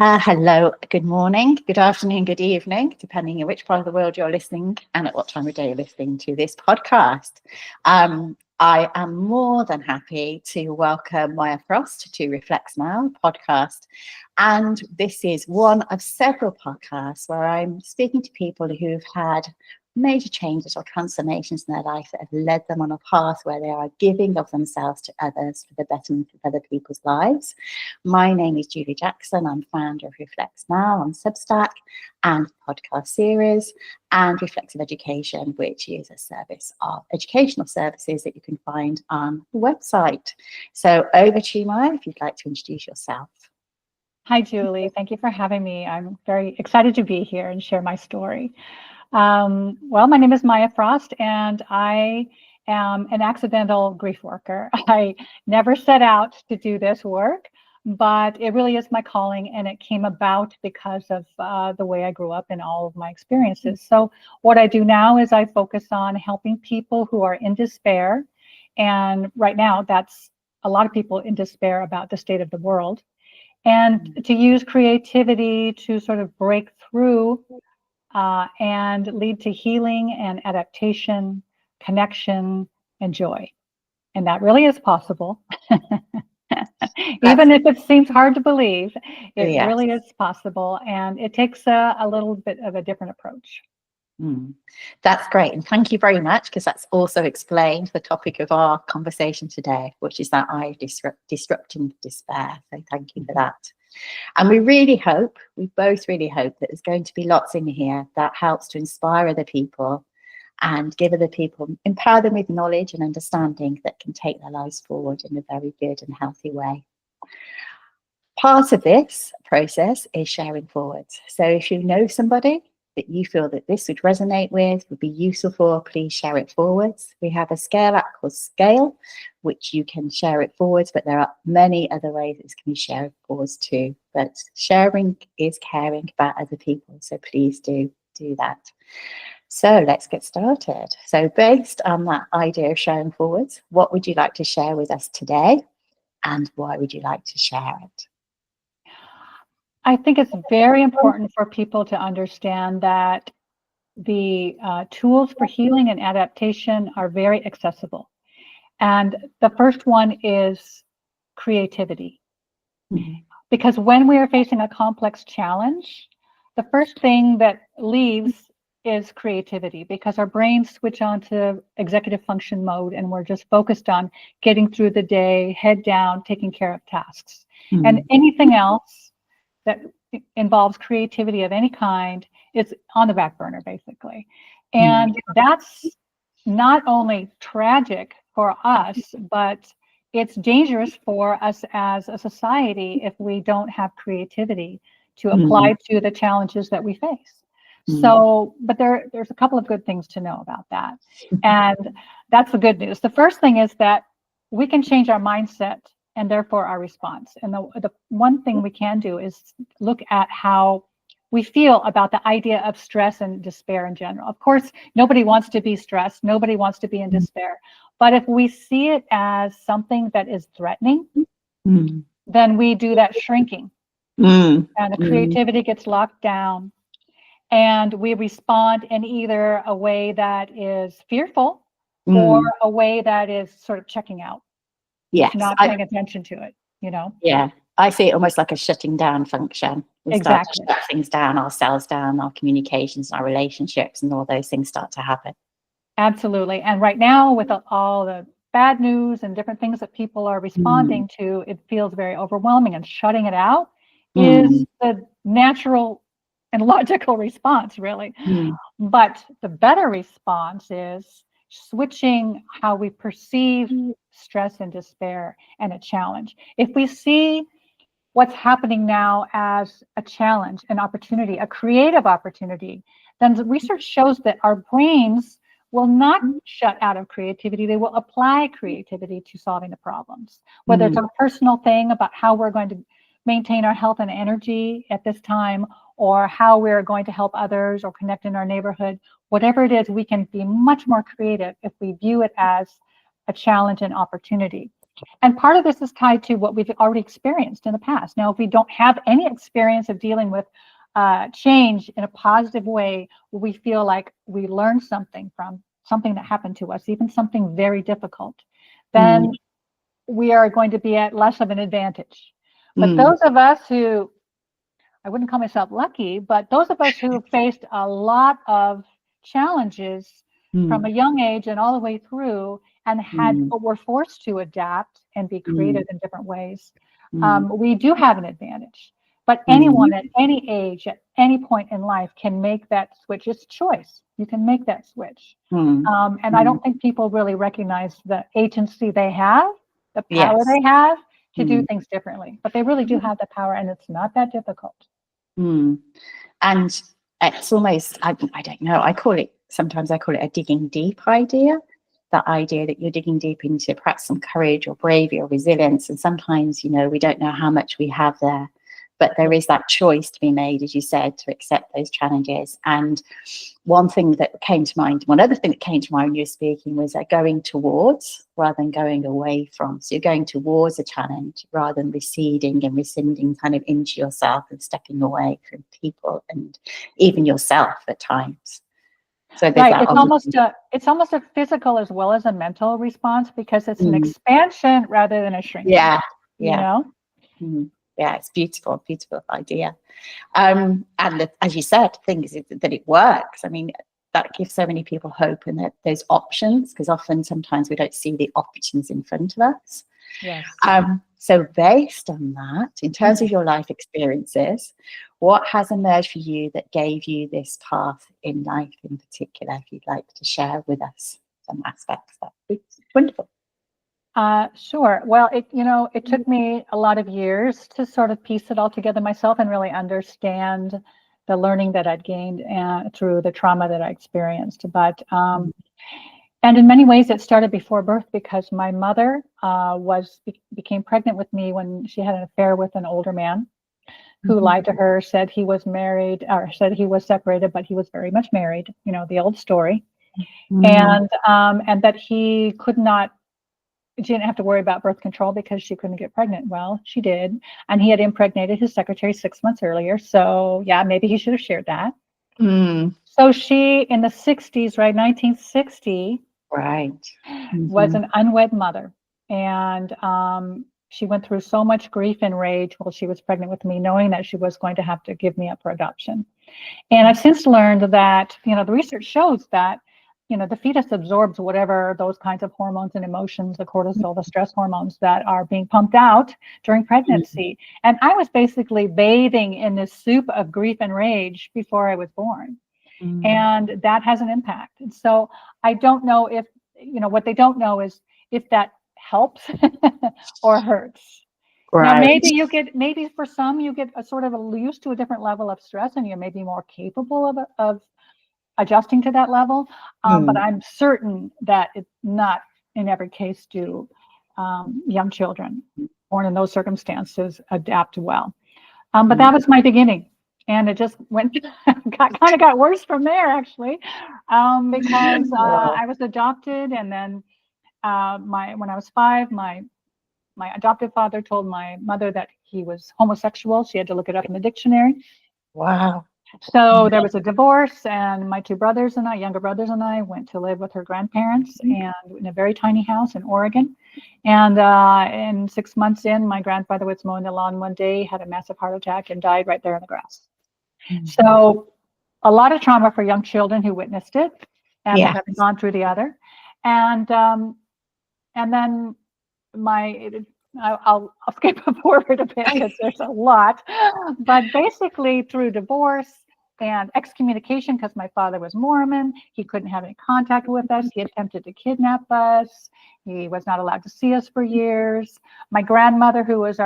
Hello, good morning, good afternoon, good evening, depending on which part of the world you're listening and at what time of day you're listening to this podcast. I am more than happy to welcome Maya Frost to Reflects Now podcast. And this is one of several podcasts where I'm speaking to people who've had major changes or transformations in their life that have led them on a path where they are giving of themselves to others for the betterment of other people's lives. My name is Julie Jackson. I'm founder of Reflects Now on Substack and podcast series, and Reflective Education, which is a service of educational services that you can find on the website. So over to you, Maya, if you'd like to introduce yourself. Hi, Julie. Thank you for having me. I'm very excited to be here and share my story. Well, my name is Maya Frost, and I am an accidental grief worker. I never set out to do this work, but it really is my calling, and it came about because of the way I grew up and all of my experiences. So what I do now is I focus on helping people who are in despair, and right now that's a lot of people in despair about the state of the world, and to use creativity to sort of break through and lead to healing and adaptation, connection, and joy. And that really is possible. Even if it seems hard to believe, it really is possible. And it takes a little bit of a different approach. That's great. And thank you very much, because that's also explained the topic of our conversation today, which is that disrupting despair. So thank you for that. And we both really hope that there's going to be lots in here that helps to inspire other people and give other people, empower them with knowledge and understanding that can take their lives forward in a very good and healthy way. Part of this process is sharing forwards. So if you know somebody that you feel that this would resonate with, would be useful for, please share it forwards. We have a scale app called Scale, which you can share it forwards, but there are many other ways it can be shared forwards too. But sharing is caring about other people, so please do that. So let's get started. So based on that idea of sharing forwards, what would you like to share with us today, and why would you like to share it? I think it's very important for people to understand that the tools for healing and adaptation are very accessible. And the first one is creativity. Because when we are facing a complex challenge, the first thing that leaves is creativity, because our brains switch on to executive function mode and we're just focused on getting through the day, head down, taking care of tasks. And anything else that involves creativity of any kind is on the back burner, basically. And that's not only tragic for us, but it's dangerous for us as a society if we don't have creativity to apply to the challenges that we face. So, but there's a couple of good things to know about that. And that's the good news. The first thing is that we can change our mindset and therefore our response. And the one thing we can do is look at how we feel about the idea of stress and despair in general. Of course, nobody wants to be stressed. Nobody wants to be in despair. But if we see it as something that is threatening, then we do that shrinking. And the creativity gets locked down. And we respond in either a way that is fearful or a way that is sort of checking out. Yes, not paying attention to it, Yeah, I see it almost like a shutting down function. We start to shut things down, ourselves down, our communications, our relationships, and all those things start to happen. Absolutely. And right now, with all the bad news and different things that people are responding to, it feels very overwhelming, and shutting it out is the natural and logical response, really. But the better response is switching how we perceive stress and despair and a challenge. If we see what's happening now as a challenge, an opportunity, a creative opportunity, then the research shows that our brains will not shut out of creativity. They will apply creativity to solving the problems, whether it's a personal thing about how we're going to maintain our health and energy at this time, or how we're going to help others or connect in our neighborhood. Whatever it is, we can be much more creative if we view it as a challenge and opportunity. And part of this is tied to what we've already experienced in the past. Now, if we don't have any experience of dealing with change in a positive way, we feel like we learned something from something that happened to us, even something very difficult, then we are going to be at less of an advantage. But those of us who, I wouldn't call myself lucky, but those of us who have faced a lot of challenges from a young age and all the way through and were forced to adapt and be creative in different ways, we do have an advantage. But anyone at any age, at any point in life can make that switch. It's choice. You can make that switch. And I don't think people really recognize the agency they have, the power they have to do things differently. But they really do have the power, and it's not that difficult. And it's almost, I don't know, sometimes I call it a digging deep idea. That idea that you're digging deep into perhaps some courage or bravery or resilience. And sometimes, we don't know how much we have there. But there is that choice to be made, as you said, to accept those challenges. And one other thing that came to mind when you were speaking was going towards rather than going away from. So you're going towards a challenge rather than receding and rescinding kind of into yourself and stepping away from people and even yourself at times. So right, it's almost a physical as well as a mental response, because it's an expansion rather than a shrinking. Yeah. Yeah, it's beautiful idea. And as you said, the thing is that it works. I mean, that gives so many people hope and that there's options, because sometimes we don't see the options in front of us. Yes. So based on that, in terms of your life experiences, what has emerged for you that gave you this path in life in particular? If you'd like to share with us some aspects, that would be wonderful. Sure. Well, it took me a lot of years to sort of piece it all together myself and really understand the learning that I'd gained through the trauma that I experienced. But and in many ways, it started before birth, because my mother became pregnant with me when she had an affair with an older man who lied to her, said he was married, or said he was separated, but he was very much married. The old story, and that he could not. She didn't have to worry about birth control because she couldn't get pregnant. Well, she did. And he had impregnated his secretary 6 months earlier. So yeah, maybe he should have shared that. So she, in the 60s, right, 1960, was an unwed mother. And she went through so much grief and rage while she was pregnant with me, knowing that she was going to have to give me up for adoption. And I've since learned that, the research shows that the fetus absorbs whatever those kinds of hormones and emotions, the cortisol, the stress hormones that are being pumped out during pregnancy. And I was basically bathing in this soup of grief and rage before I was born. And that has an impact. And so I don't know if, what they don't know is if that helps or hurts. Now, maybe for some, you get a sort of used to a different level of stress, and you're maybe more capable of adjusting to that level, but I'm certain that it's not in every case do young children born in those circumstances adapt well. But that was my beginning, and it just got worse from there, actually, because I was adopted, and then when I was 5, my adoptive father told my mother that he was homosexual. She had to look it up in the dictionary. Wow. So there was a divorce, and my 2 brothers and I, younger brothers and I, went to live with her grandparents and in a very tiny house in Oregon. And 6 months in, my grandfather was mowing the lawn one day, had a massive heart attack, and died right there in the grass. So a lot of trauma for young children who witnessed it after having gone through the other. And then I'll skip forward a bit because there's a lot, but basically through divorce and excommunication, because my father was Mormon, he couldn't have any contact with us. He attempted to kidnap us. He was not allowed to see us for years. My grandmother, who was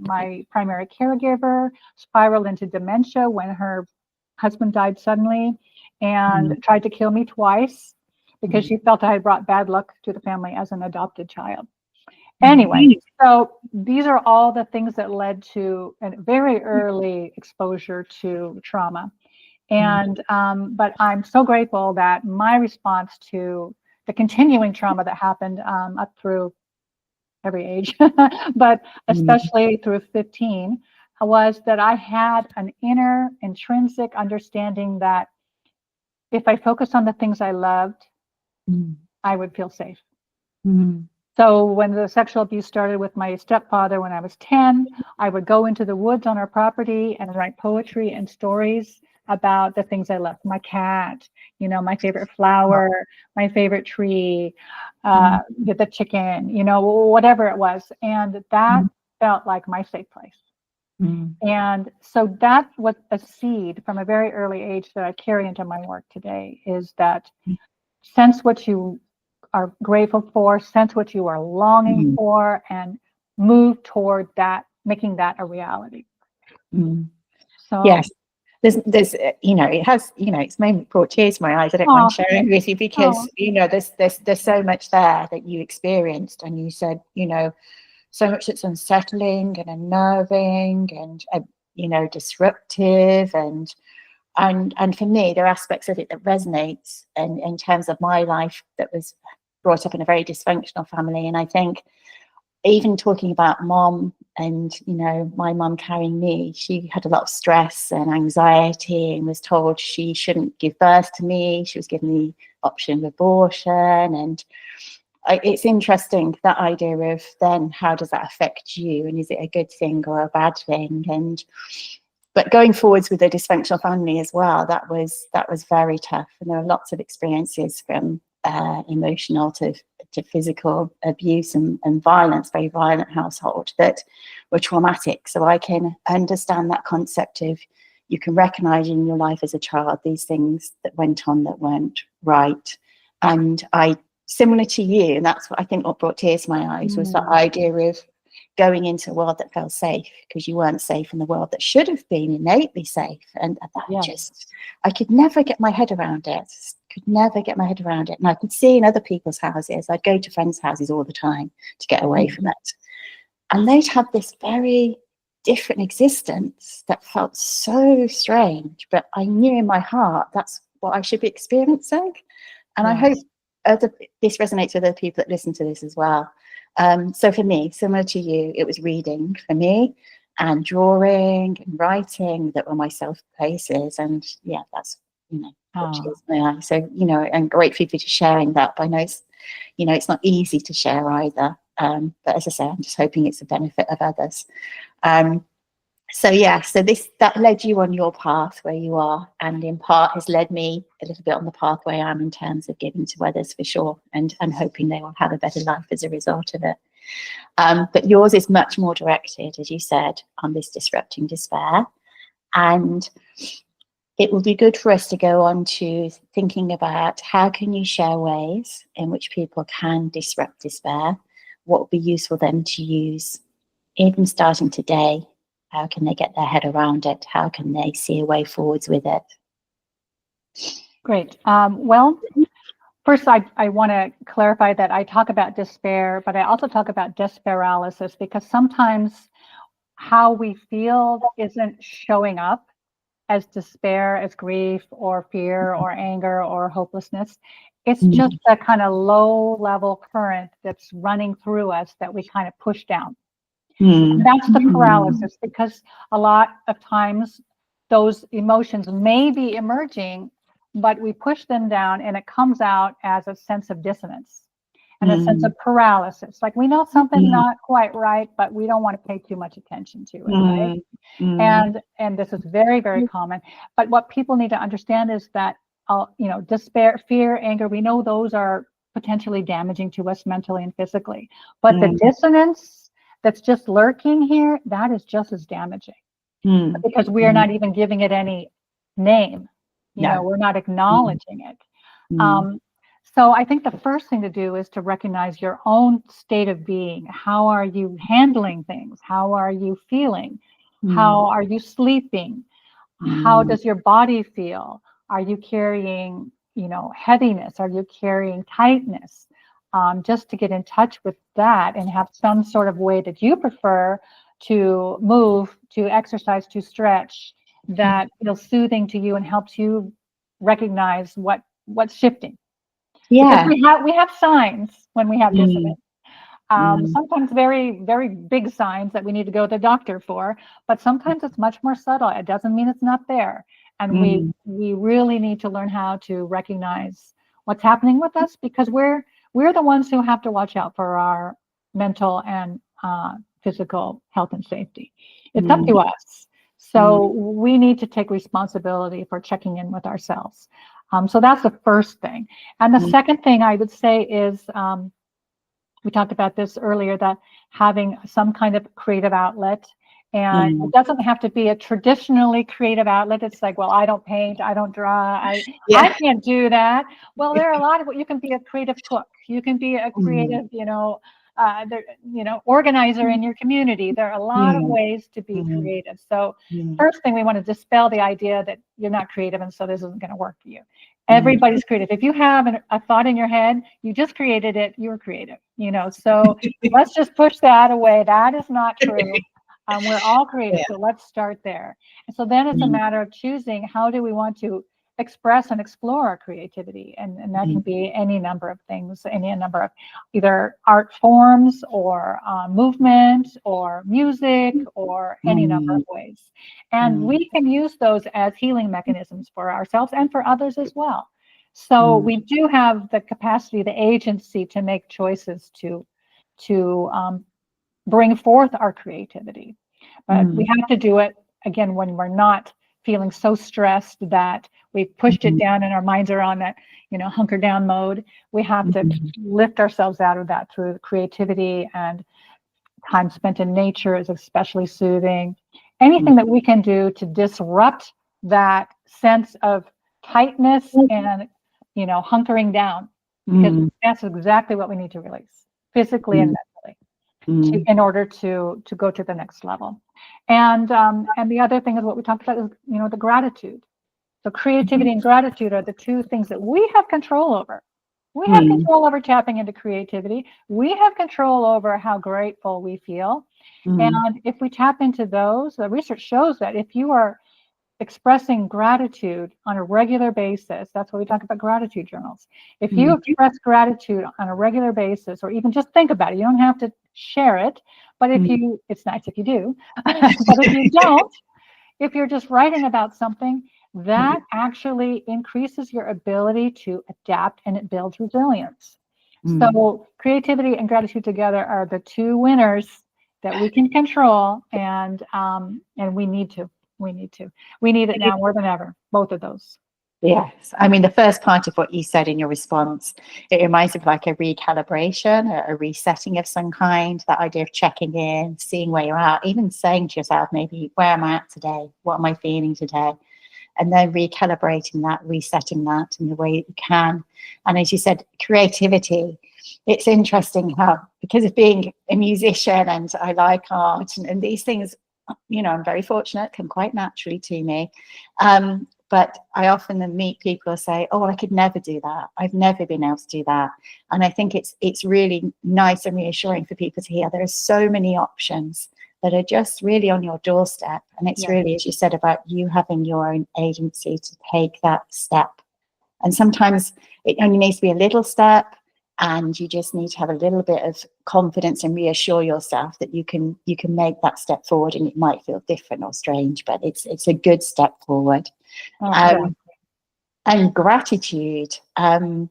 my primary caregiver, spiraled into dementia when her husband died suddenly and tried to kill me twice because she felt I had brought bad luck to the family as an adopted child. Anyway, so these are all the things that led to a very early exposure to trauma. And but I'm so grateful that my response to the continuing trauma that happened up through every age, but especially through 15, was that I had an inner intrinsic understanding that if I focused on the things I loved, Mm. I would feel safe. Mm. So when the sexual abuse started with my stepfather when I was 10, I would go into the woods on our property and write poetry and stories about the things I loved. My cat, my favorite flower, my favorite tree, the chicken, whatever it was. And that felt like my safe place. Mm. And so that was a seed from a very early age that I carry into my work today, is that sense what you are grateful for, sense what you are longing for, and move toward that, making that a reality. Mm. So Yes, there's it has, it's made me brought tears to my eyes. I don't mind sharing with you because there's so much there that you experienced, and you said so much that's unsettling and unnerving and disruptive, and for me there are aspects of it that resonates in terms of my life that was brought up in a very dysfunctional family. And I think even talking about mom and my mom carrying me, she had a lot of stress and anxiety and was told she shouldn't give birth to me. She was given the option of abortion, and it's interesting, that idea of then how does that affect you, and is it a good thing or a bad thing? But going forwards with a dysfunctional family as well, that was very tough, and there are lots of experiences from emotional to physical abuse and violence, very violent household, that were traumatic. So I can understand that concept of, you can recognize in your life as a child these things that went on that weren't right. And similar to you, and that's what I think what brought tears to my eyes, was that idea of going into a world that felt safe, because you weren't safe in the world that should have been innately safe. And that I could never get my head around it. And I could see in other people's houses, I'd go to friends' houses all the time to get away from it. And they'd have this very different existence that felt so strange, but I knew in my heart that's what I should be experiencing. And I hope this resonates with other people that listen to this as well. So for me, similar to you, it was reading for me, and drawing and writing that were my safe places. And that's what is my eye. So and grateful for you sharing that. But I know it's not easy to share either. But as I say, I'm just hoping it's a benefit of others. So that led you on your path where you are, and in part has led me a little bit on the pathway I'm in terms of giving to others, for sure, and hoping they will have a better life as a result of it. But yours is much more directed, as you said, on this disrupting despair. And it will be good for us to go on to thinking about how can you share ways in which people can disrupt despair, what would be useful then to use, even starting today. How can they get their head around it? How can they see a way forwards with it? Great. Well, first, I want to clarify that I talk about despair, but I also talk about desperalysis, because sometimes how we feel isn't showing up as despair, as grief, or fear, or anger, or hopelessness. It's just a kind of low-level current that's running through us that we kind of push down. And that's the paralysis, because a lot of times those emotions may be emerging, but we push them down and it comes out as a sense of dissonance and a sense of paralysis. Like, we know something's not quite right, but we don't want to pay too much attention to it, right? And this is very, very common. But what people need to understand is that, despair, fear, anger, we know those are potentially damaging to us mentally and physically. But the dissonance that's just lurking here, that is just as damaging, because we are not even giving it any name. We're not acknowledging it. So I think the first thing to do is to recognize your own state of being. How are you handling things? How are you feeling? How are you sleeping? How does your body feel? Are you carrying, heaviness? Are you carrying tightness? Just to get in touch with that and have some sort of way that you prefer to move, to exercise, to stretch, that feels soothing to you and helps you recognize what's shifting. Because we have signs when we have dissonance. Sometimes very, very big signs that we need to go to the doctor for, but sometimes it's much more subtle. It doesn't mean it's not there. And we really need to learn how to recognize what's happening with us, because we're the ones who have to watch out for our mental and physical health and safety. It's up to us. So we need to take responsibility for checking in with ourselves. So that's the first thing. And the second thing I would say is, we talked about this earlier, that having some kind of creative outlet. And it doesn't have to be a traditionally creative outlet. It's like, well, I don't paint, I don't draw, I can't do that. Well, there are a lot of, you can be a creative cook, you can be a creative, organizer in your community. There are a lot of ways to be creative. So first thing, we want to dispel the idea that you're not creative and so this isn't going to work for you. Everybody's creative. If you have a thought in your head, you just created it, you're creative, so let's just push that away. That is not true. We're all creative, so let's start there. And so then it's a matter of choosing, how do we want to express and explore our creativity? And that can be any number of things, any number of either art forms or movement or music or any number of ways. And we can use those as healing mechanisms for ourselves and for others as well. So we do have the capacity, the agency to make choices to bring forth our creativity. But we have to do it, again, when we're not feeling so stressed that we've pushed it down and our minds are on that, hunker down mode. We have to lift ourselves out of that through creativity, and time spent in nature is especially soothing. Anything that we can do to disrupt that sense of tightness and, hunkering down, because that's exactly what we need to release, physically and mentally, in order to go to the next level. And the other thing is what we talked about is, the gratitude. So creativity and gratitude are the two things that we have control over. We have control over tapping into creativity. We have control over how grateful we feel. And if we tap into those, the research shows that if you are expressing gratitude on a regular basis, that's why we talk about gratitude journals. If you express gratitude on a regular basis, or even just think about it, you don't have to share it, but if you, it's nice if you do, but if you don't, if you're just writing about something, that actually increases your ability to adapt, and it builds resilience. So creativity and gratitude together are the two winners that we can control, and we need to. We need it now more than ever, both of those. Yes. I mean, the first part of what you said in your response, it reminds me of like a recalibration, a resetting of some kind, that idea of checking in, seeing where you're at, even saying to yourself, maybe, where am I at today? What am I feeling today? And then recalibrating that, resetting that in the way that you can. And as you said, creativity, it's interesting how, because of being a musician and I like art and these things, I'm very fortunate, come quite naturally to me. But I often meet people who say, oh, I could never do that. I've never been able to do that. And I think it's really nice and reassuring for people to hear there are so many options that are just really on your doorstep. And it's really, as you said, about you having your own agency to take that step. And sometimes it only needs to be a little step, and you just need to have a little bit of confidence and reassure yourself that you can make that step forward. And it might feel different or strange, but it's a good step forward. And gratitude. I've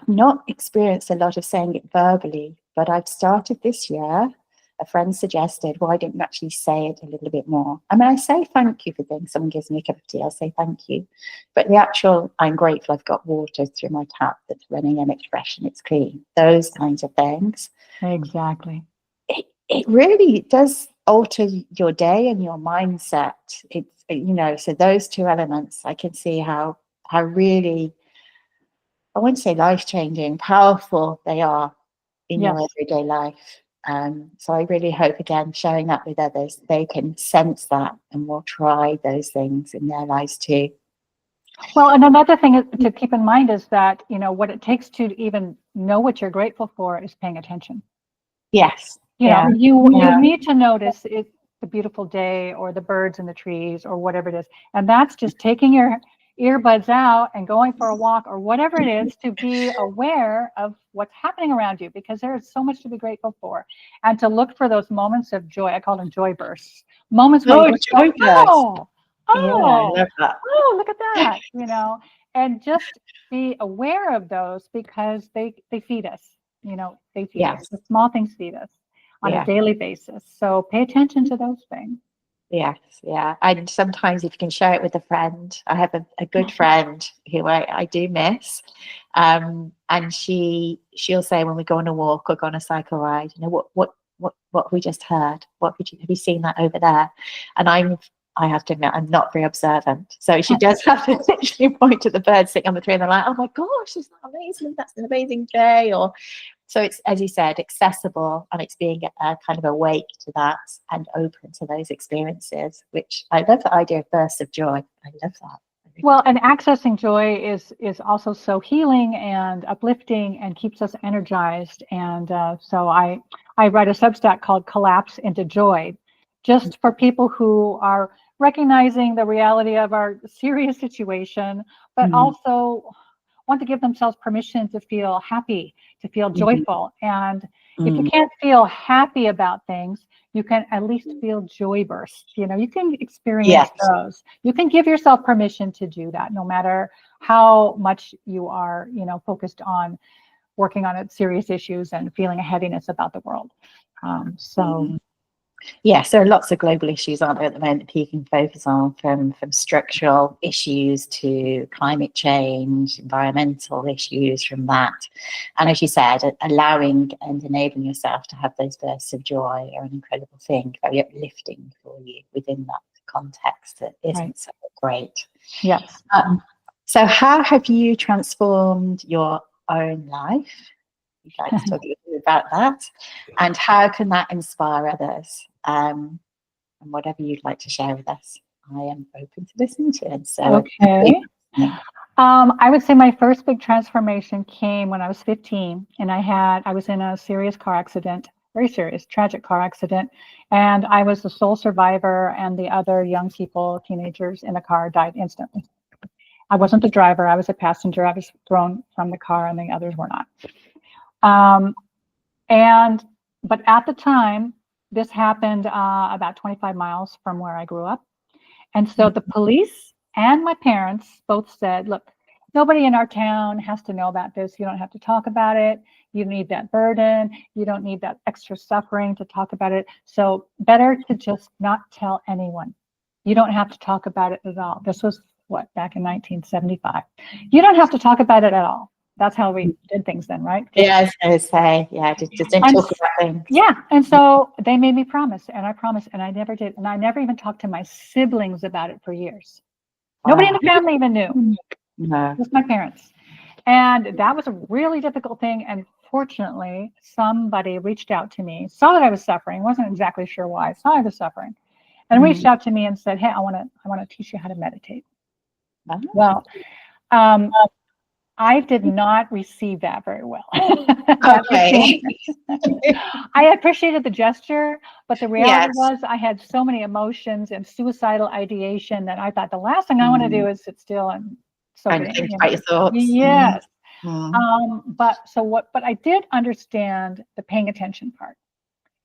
not experienced a lot of saying it verbally, but I've started this year. A friend suggested, why don't you actually say it a little bit more? I mean, I say thank you for things. Someone gives me a cup of tea, I'll say thank you. But the actual, I'm grateful I've got water through my tap that's running, an expression, it's clean. Those kinds of things. Exactly. It really does alter your day and your mindset. It's, so those two elements, I can see how really, I wouldn't say life-changing, powerful they are in your everyday life. So I really hope, again, sharing that with others, they can sense that and will try those things in their lives too. Well, and another thing to keep in mind is that, what it takes to even know what you're grateful for is paying attention. Yes. You need to notice the beautiful day or the birds in the trees or whatever it is. And that's just taking your earbuds out and going for a walk or whatever it is, to be aware of what's happening around you, because there is so much to be grateful for, and to look for those moments of joy. I call them joy bursts, moments where you just go, oh, Yeah, I oh, love that. oh, look at that, you know, and just be aware of those, because they feed us, you know, they feed us. Yes. The small things feed us on a Yeah. daily basis. So pay attention to those things. Yes, yeah. And sometimes if you can share it with a friend, I have a good friend who I do miss. And she'll say when we go on a walk or go on a cycle ride, you know, what we just heard? Have you seen that over there? And I have to admit, I'm not very observant. So she does have to literally point to the birds sitting on the tree, and they're like, oh my gosh, isn't that amazing? That's an amazing day. Or so it's, as you said, accessible, and it's being kind of awake to that and open to those experiences, which I love the idea of bursts of joy. I love that. Well, and accessing joy is also so healing and uplifting and keeps us energized. And so I write a Substack called Collapse into Joy, just for people who are recognizing the reality of our serious situation, but also want to give themselves permission to feel happy, to feel joyful. And if you can't feel happy about things, you can at least feel joy bursts. You know, you can experience those. You can give yourself permission to do that, no matter how much you are, you know, focused on working on serious issues and feeling a heaviness about the world. Yes, there are lots of global issues, aren't there, at the moment that people can focus on, from structural issues to climate change, environmental issues from that. And as you said, allowing and enabling yourself to have those bursts of joy are an incredible thing, very uplifting for you within that context that isn't so great. Yes. So how have you transformed your own life? You'd like to talk a little bit about that, and how can that inspire others? And whatever you'd like to share with us, I am open to listening to it. So, okay. I would say my first big transformation came when I was 15, and I was in a serious car accident, very serious, tragic car accident, and I was the sole survivor, and the other young people, teenagers in the car, died instantly. I wasn't the driver, I was a passenger. I was thrown from the car, and the others were not. But at the time, this happened about 25 miles from where I grew up. And so the police and my parents both said, look, nobody in our town has to know about this. You don't have to talk about it. You need that burden. You don't need that extra suffering to talk about it. So better to just not tell anyone. You don't have to talk about it at all. This was back in 1975. You don't have to talk about it at all. That's how we did things then, right? Yeah, I was going to say, just don't talk about things. Yeah, and so they made me promise, and I promised, and I never did. And I never even talked to my siblings about it for years. Wow. Nobody in the family even knew. No. Just my parents. And that was a really difficult thing. And fortunately, somebody reached out to me, saw that I was suffering, wasn't exactly sure why, saw I was suffering, and reached out to me and said, hey, I want to teach you how to meditate. Oh. Well, I did not receive that very well. Okay. I appreciated the gesture, but the reality was I had so many emotions and suicidal ideation that I thought the last thing I want to do is sit still and soak it in. Think about your thoughts. Yes. But I did understand the paying attention part,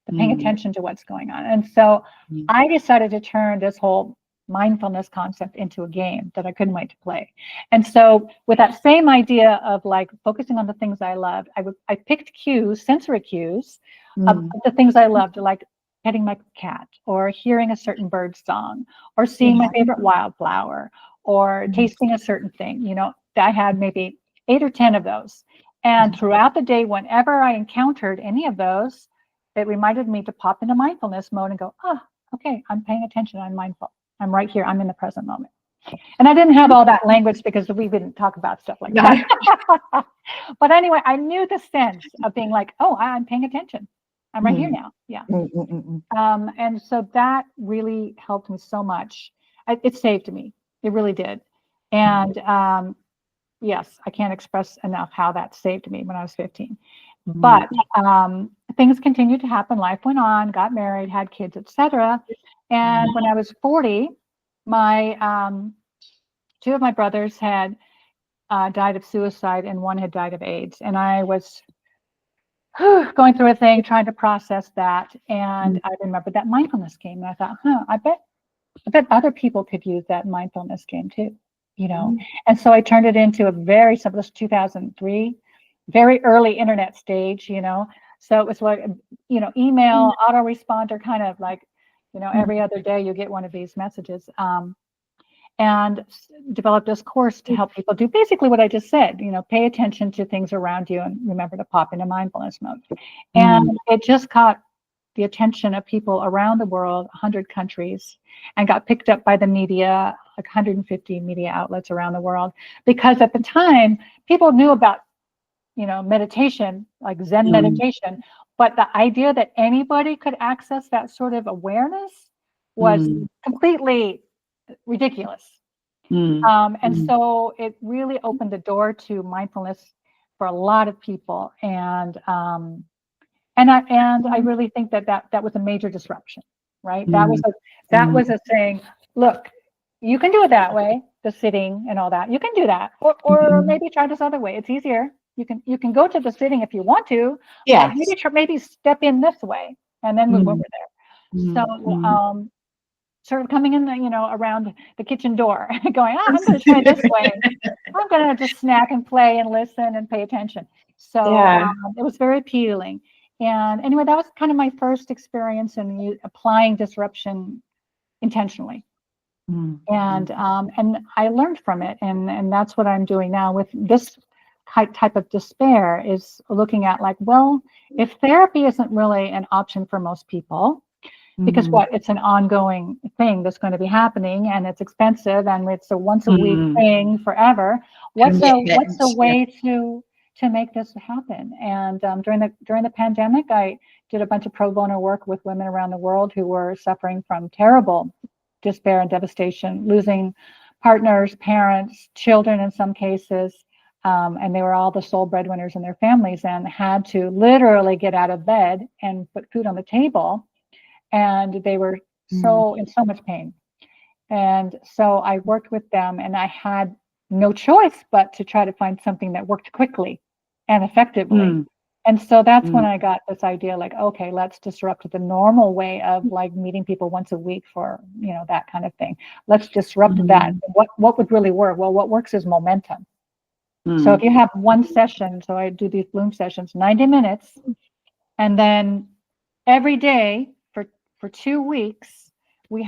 the paying attention to what's going on. And so I decided to turn this whole mindfulness concept into a game that I couldn't wait to play. And so with that same idea of like focusing on the things I loved, I picked cues, sensory cues of the things I loved, like petting my cat, or hearing a certain bird song, or seeing my favorite wildflower, or tasting a certain thing. You know, I had maybe 8 or 10 of those. And throughout the day, whenever I encountered any of those, it reminded me to pop into mindfulness mode and go, okay, I'm paying attention, I'm mindful. I'm right here. I'm in the present moment. And I didn't have all that language because we didn't talk about stuff like that. But anyway, I knew the sense of being like, oh, I'm paying attention. I'm right here now. Yeah. And so that really helped me so much. It saved me. It really did. And yes, I can't express enough how that saved me when I was 15. But things continued to happen. Life went on, got married, had kids, etc. And when I was 40, my two of my brothers had died of suicide, and one had died of AIDS. And I was going through a thing, trying to process that. And I remembered that mindfulness game. And I thought, I bet other people could use that mindfulness game too, you know? And so I turned it into a very simple, this 2003, very early internet stage, you know? So it was like, you know, email, autoresponder, kind of like, you know, every other day you get one of these messages. And developed this course to help people do basically what I just said, you know, pay attention to things around you and remember to pop into mindfulness mode. And it just caught the attention of people around the world, 100 countries, and got picked up by the media, like 150 media outlets around the world. Because at the time, people knew about, you know, meditation, like Zen meditation, but the idea that anybody could access that sort of awareness was completely ridiculous. And so it really opened the door to mindfulness for a lot of people. And I really think that was a major disruption, right? That was a saying, look, you can do it that way, the sitting and all that. You can do that, or maybe try this other way. It's easier. You can go to the sitting if you want to. Yeah. Maybe step in this way and then move over there. So sort of coming in, you know, around the kitchen door, going, I'm going to try this way. I'm going to just snack and play and listen and pay attention. So it was very appealing. And anyway, that was kind of my first experience in applying disruption intentionally. And I learned from it. And that's what I'm doing now with this type of despair, is looking at like, well, if therapy isn't really an option for most people, because it's an ongoing thing that's going to be happening, and it's expensive, and it's a once a week thing forever. What's a way to make this happen? And during the pandemic, I did a bunch of pro bono work with women around the world who were suffering from terrible despair and devastation, losing partners, parents, children in some cases, and they were all the sole breadwinners in their families and had to literally get out of bed and put food on the table. And they were in so much pain. And so I worked with them, and I had no choice but to try to find something that worked quickly and effectively. And so that's when I got this idea, like, okay, let's disrupt the normal way of like meeting people once a week for, you know, that kind of thing. Let's disrupt that. What would really work? Well, what works is momentum. So if you have one session, so I do these Bloom sessions, 90 minutes, and then every day for 2 weeks, we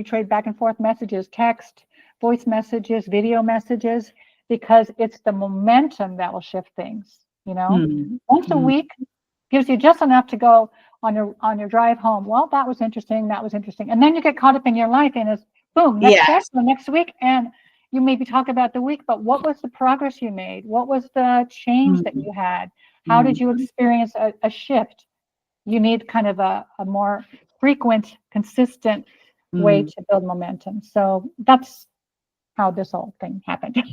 trade back and forth messages, text, voice messages, video messages, because it's the momentum that will shift things, you know? Once a week gives you just enough to go on your drive home. Well, that was interesting. And then you get caught up in your life, and it's boom, next week. And you maybe talk about the week, but what was the progress you made? What was the change that you had? How did you experience a shift? You need kind of a more frequent, consistent way to build momentum. So that's how this whole thing happened.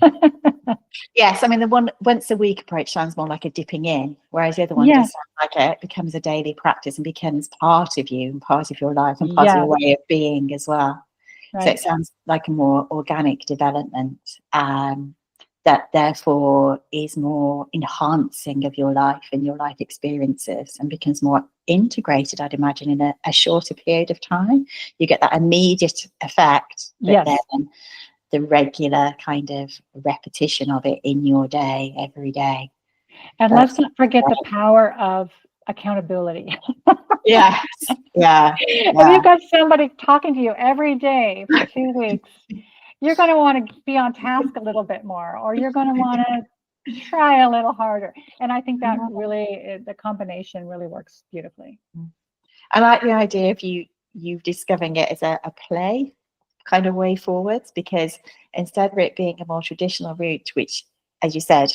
Yes, I mean, the one once a week approach sounds more like a dipping in, whereas the other one does sound like it becomes a daily practice and becomes part of you and part of your life and part of your way of being as well. Right. So it sounds like a more organic development that therefore is more enhancing of your life and your life experiences, and becomes more integrated, I'd imagine, in a shorter period of time. You get that immediate effect, but then the regular kind of repetition of it in your day, every day. And let's not forget the power of accountability. Yes. Yeah. If you've got somebody talking to you every day for 2 weeks, you're going to want to be on task a little bit more, or you're going to want to try a little harder. And I think that really, the combination really works beautifully. I like the idea of you discovering it as a play kind of way forwards, because instead of it being a more traditional route, which, as you said,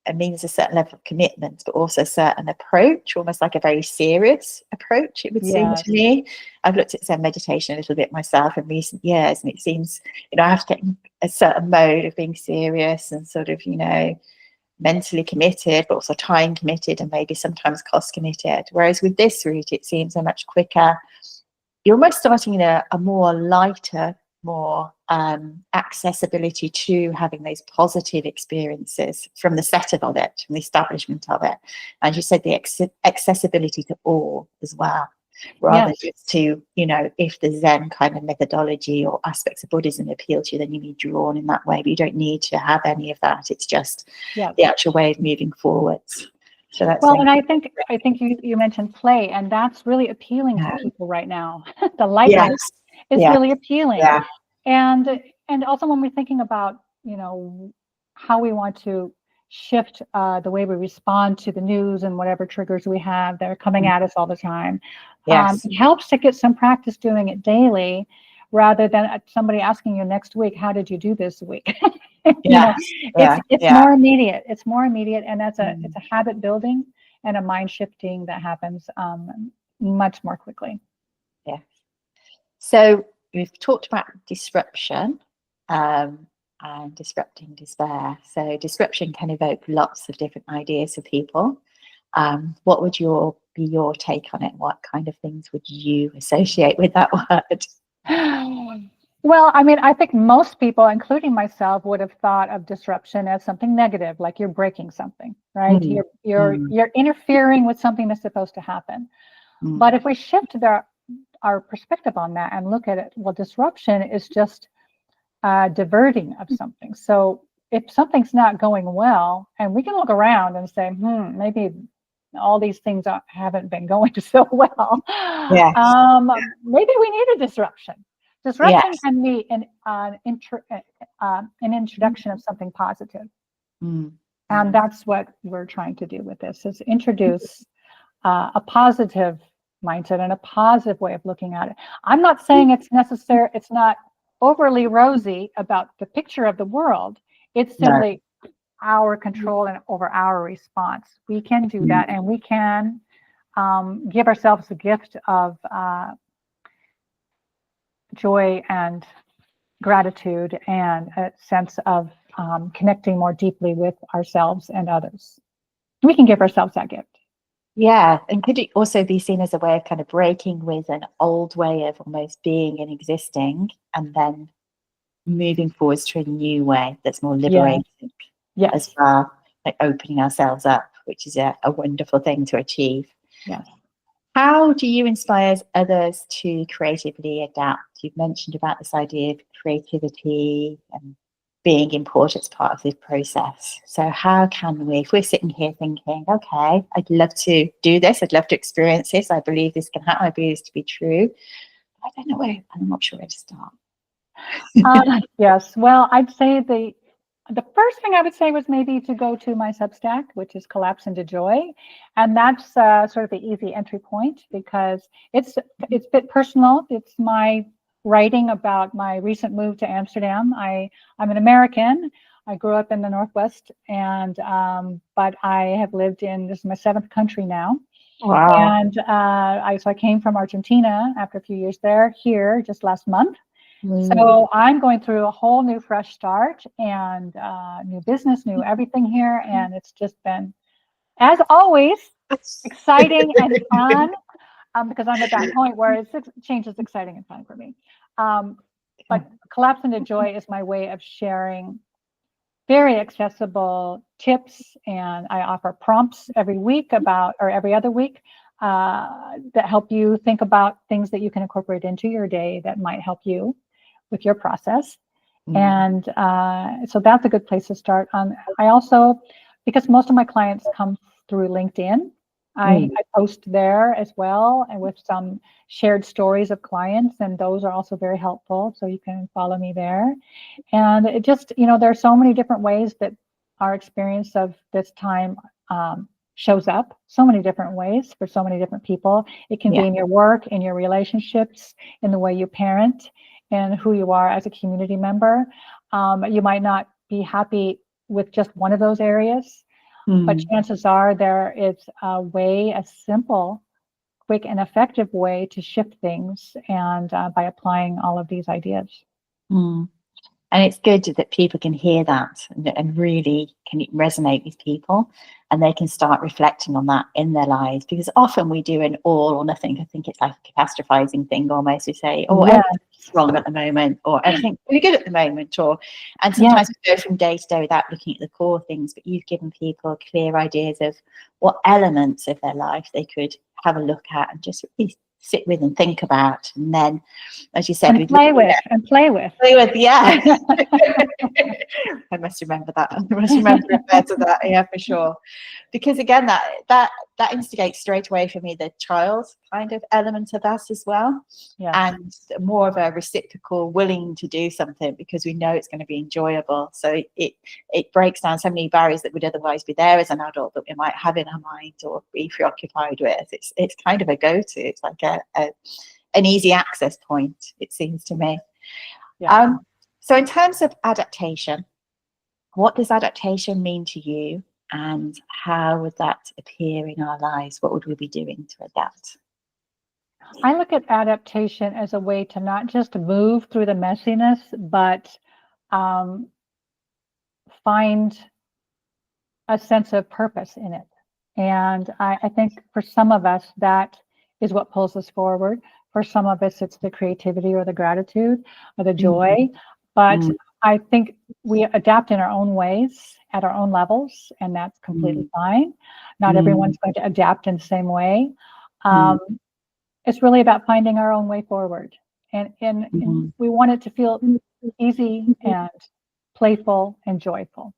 it means a certain level of commitment, but also a certain approach, almost like a very serious approach, it would seem to me. I've looked at Zen meditation a little bit myself in recent years, and it seems, you know, I have to get in a certain mode of being serious and sort of, you know, mentally committed, but also time committed, and maybe sometimes cost committed. Whereas with this route, it seems a much quicker. You're almost starting in a more lighter more accessibility to having those positive experiences from the setup of it, from the establishment of it. And you said the accessibility to all as well, rather just to, you know, if the Zen kind of methodology or aspects of Buddhism appeal to you, then you be drawn in that way. But you don't need to have any of that. It's just the actual way of moving forwards. So that's and I think you mentioned play, and that's really appealing to people right now. The lightness is really appealing. And also when we're thinking about, you know, how we want to shift the way we respond to the news and whatever triggers we have that are coming at us all the time. It helps to get some practice doing it daily, rather than somebody asking you next week, how did you do this week? It's more immediate. It's more immediate, and it's a habit building and a mind shifting that happens much more quickly. Yeah. So we've talked about disruption and disrupting despair. So disruption can evoke lots of different ideas for people. What would be your take on it? What kind of things would you associate with that word? Well, I mean, I think most people, including myself, would have thought of disruption as something negative, like you're breaking something, right? You're interfering with something that's supposed to happen. But if we shift our perspective on that and look at it, well, disruption is just diverting of something. So if something's not going well, and we can look around and say, maybe all these things haven't been going so well. Maybe we need a disruption. Disruption can be an introduction of something positive. And that's what we're trying to do with this, is introduce a positive mindset and a positive way of looking at it. I'm not saying it's necessary, it's not overly rosy about the picture of the world. It's simply our control and over our response. We can do that, and we can give ourselves the gift of joy and gratitude and a sense of connecting more deeply with ourselves and others. We can give ourselves that gift. Yeah, and could it also be seen as a way of kind of breaking with an old way of almost being and existing, and then moving forwards to a new way that's more liberating as well, like opening ourselves up, which is a wonderful thing to achieve. How do you inspire others to creatively adapt? You've mentioned about this idea of creativity and being important as part of this process. So how can we, if we're sitting here thinking, okay, I'd love to do this, I'd love to experience this, I believe this can happen, I believe this to be true, I don't know where, I'm not sure where to start. Yes, well, I'd say the first thing I would say was maybe to go to my Substack, which is Collapse into Joy. And that's sort of the easy entry point, because it's a bit personal. It's my writing about my recent move to Amsterdam. I'm an American. I grew up in the Northwest, and but I have lived in, this is my 7th country now. Wow. And so I came from Argentina after a few years there, here just last month. So I'm going through a whole new fresh start, and new business, new everything here. And it's just been, as always, exciting and fun, because I'm at that point where change is exciting and fun for me. But Collapse into Joy is my way of sharing very accessible tips, and I offer prompts every week or every other week that help you think about things that you can incorporate into your day that might help you with your process. And so that's a good place to start. I also, because most of my clients come through LinkedIn, I post there as well, and with some shared stories of clients, and those are also very helpful. So you can follow me there. And it just, there are so many different ways that our experience of this time shows up, so many different ways for so many different people. It can be in your work, in your relationships, in the way you parent, and who you are as a community member. You might not be happy with just one of those areas, but chances are there is a simple, quick, and effective way to shift things, and by applying all of these ideas. And it's good that people can hear that and really can resonate with people, and they can start reflecting on that in their lives, because often we do an all or nothing. I think it's like a catastrophizing thing almost. We say, everything's wrong at the moment, or everything's really good at the moment, and Yes. sometimes we go from day to day without looking at the core things, but you've given people clear ideas of what elements of their life they could have a look at and just really sit with and think about. And then, as you said, And play with. Yeah. I must remember that. I must remember to refer to that. Yeah, for sure. Because again, that instigates straight away for me the child kind of element of us as well. Yes. And more of a reciprocal willing to do something because we know it's going to be enjoyable. So it breaks down so many barriers that would otherwise be there as an adult that we might have in our mind or be preoccupied with. It's kind of a go-to. It's like an easy access point, it seems to me. Yeah. So in terms of adaptation, what does adaptation mean to you, and how would that appear in our lives? What would we be doing to adapt? I look at adaptation as a way to not just move through the messiness, but find a sense of purpose in it. And I think for some of us, that is what pulls us forward. For some of us, it's the creativity or the gratitude or the joy. But I think we adapt in our own ways at our own levels, and that's completely fine. Not everyone's going to adapt in the same way. It's really about finding our own way forward. And we want it to feel easy and playful and joyful.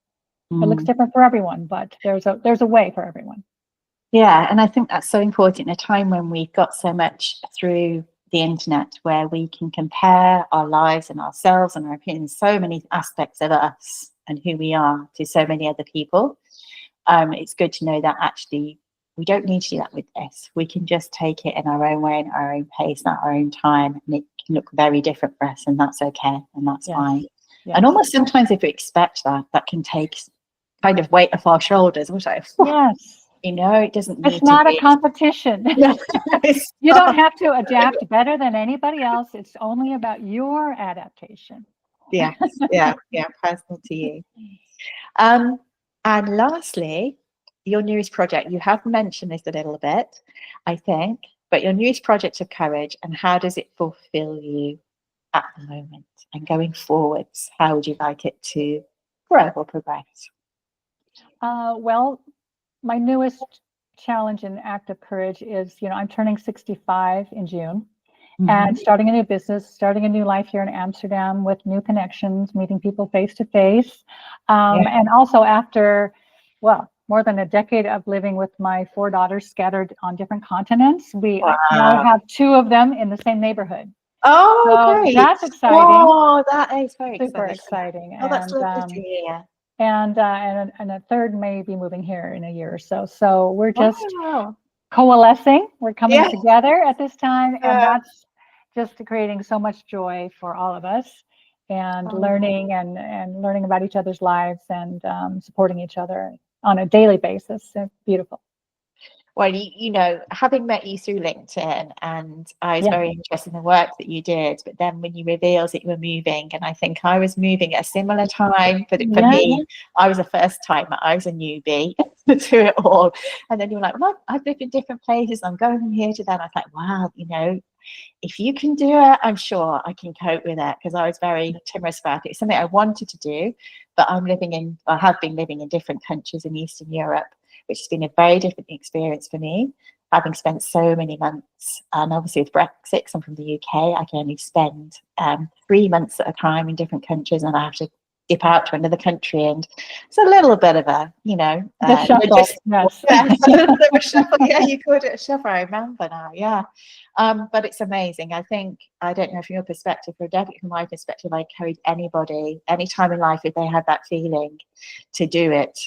It looks different for everyone, but there's a way for everyone. Yeah, and I think that's so important in a time when we've got so much through the internet where we can compare our lives and ourselves and our opinions, so many aspects of us and who we are to so many other people. It's good to know that actually we don't need to do that with this. We can just take it in our own way, in our own pace, at our own time, and it can look very different for us, and that's okay, and that's fine. Yes. And almost sometimes if we expect that can take kind of weight off our shoulders. Which I, yes. You know, it doesn't need it's not to a competition. No, you don't have to adapt better than anybody else. It's only about your adaptation. Yeah, personal to you. And lastly, your newest project. You have mentioned this a little bit, I think, but your newest project of courage, and how does it fulfill you at the moment? And going forwards, how would you like it to grow or progress? Well, my newest challenge and act of courage is, I'm turning 65 in June and starting a new business, starting a new life here in Amsterdam with new connections, meeting people face to face. And also after, more than a decade of living with my 4 daughters scattered on different continents, we now have 2 of them in the same neighborhood. Oh, so great. That's exciting. Oh, that is very super exciting. Oh, that's lovely to hear. And a third may be moving here in a year or so. So we're just coalescing. We're coming together at this time, and that's just creating so much joy for all of us, and learning and learning about each other's lives and supporting each other on a daily basis. It's beautiful. Well, having met you through LinkedIn, and I was very interested in the work that you did, but then when you revealed that you were moving, and I think I was moving at a similar time, but for me, I was a first timer, I was a newbie to it all. And then you were like, well, I've lived in different places, I'm going from here to there. And I was like, wow, if you can do it, I'm sure I can cope with it, because I was very timorous about it. It's something I wanted to do, but I have been living in different countries in Eastern Europe, which has been a very different experience for me, having spent so many months. And obviously with Brexit, because I'm from the UK, I can only spend 3 months at a time in different countries, and I have to dip out to another country, and it's a little bit of a, the shuffle. Yes. It's a little bit of a shuffle. Yeah, you called it a shuffle. I remember now. Yeah. But it's amazing. I think, I don't know from your perspective, or definitely from my perspective, I encourage anybody, any time in life, if they have that feeling, to do it.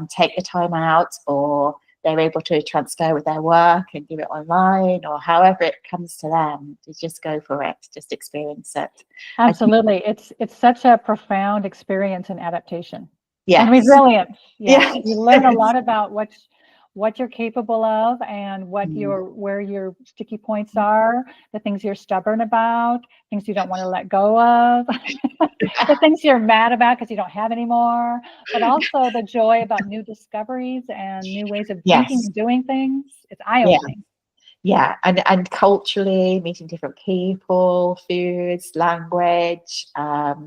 Take the time out, or they're able to transfer with their work and do it online, or however it comes to them, to just go for it, just experience it. Absolutely. It's such a profound experience in adaptation. Yes. And resilience. Yes. You learn a lot about what you're capable of, and where your sticky points are, the things you're stubborn about, things you don't want to let go of, the things you're mad about because you don't have anymore, but also the joy about new discoveries and new ways of thinking and doing things. It's eye-opening. Yeah, and culturally meeting different people, foods, language,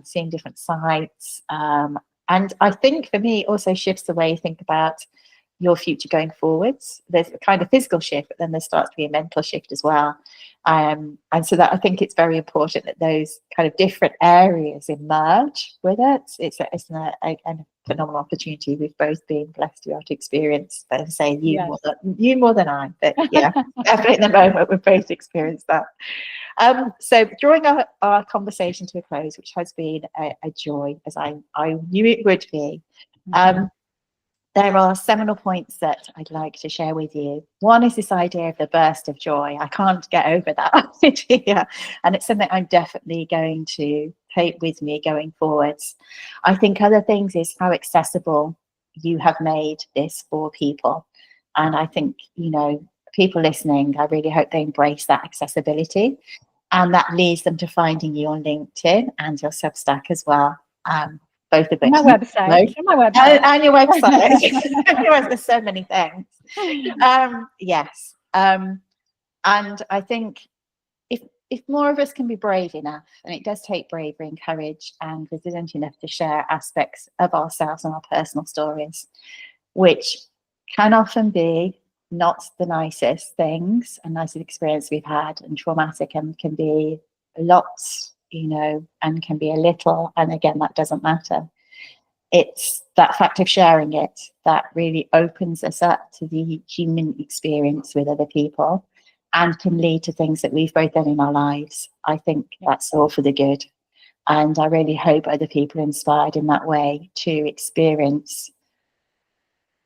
seeing different sites, and I think for me it also shifts the way you think about your future going forwards. There's a kind of physical shift, but then there starts to be a mental shift as well. And so that I think it's very important that those kind of different areas emerge with it. It's a phenomenal opportunity we've both been blessed to be able to experience. But I say Yes. you more than I, but yeah, definitely in the moment we've both experienced that. So drawing our conversation to a close, which has been a joy, as I knew it would be. There are seminal points that I'd like to share with you. One is this idea of the burst of joy. I can't get over that idea, and it's something I'm definitely going to take with me going forwards. I think other things is how accessible you have made this for people. And I think, people listening, I really hope they embrace that accessibility, and that leads them to finding you on LinkedIn and your Substack as well. Both of which. My website. My website. And your website. There's so many things. Yes. And I think if more of us can be brave enough, and it does take bravery and courage and resilient enough to share aspects of ourselves and our personal stories, which can often be not the nicest things and nicest experience we've had, and traumatic, and can be lots, and can be a little, and again, that doesn't matter. It's that fact of sharing it that really opens us up to the human experience with other people and can lead to things that we've both done in our lives. I think that's all for the good. And I really hope other people are inspired in that way to experience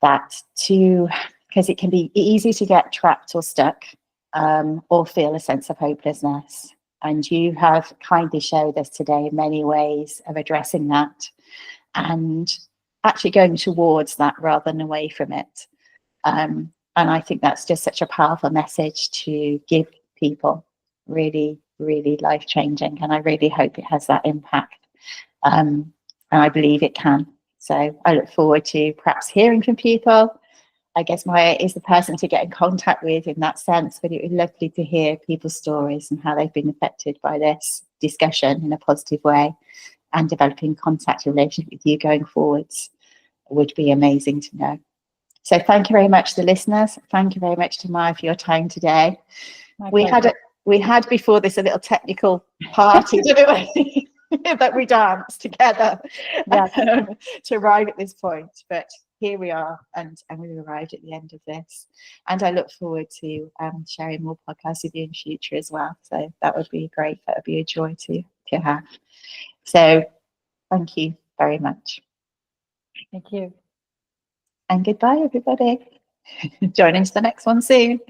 that too, because it can be easy to get trapped or stuck, or feel a sense of hopelessness. And you have kindly showed us today many ways of addressing that and actually going towards that rather than away from it. And I think that's just such a powerful message to give people, really, really life-changing. And I really hope it has that impact. And I believe it can. So I look forward to perhaps hearing from people. I guess Maya is the person to get in contact with in that sense, but it would be lovely to hear people's stories and how they've been affected by this discussion in a positive way. And developing contact relationship with you going forwards would be amazing to know. So thank you very much to the listeners. Thank you very much to Maya for your time today. We had before this a little technical party, didn't we? That we danced together to arrive at this point. But here we are, and we've arrived at the end of this. And I look forward to sharing more podcasts with you in the future as well. So that would be great. That would be a joy to have. So thank you very much. Thank you. And goodbye, everybody. Join into the next one soon.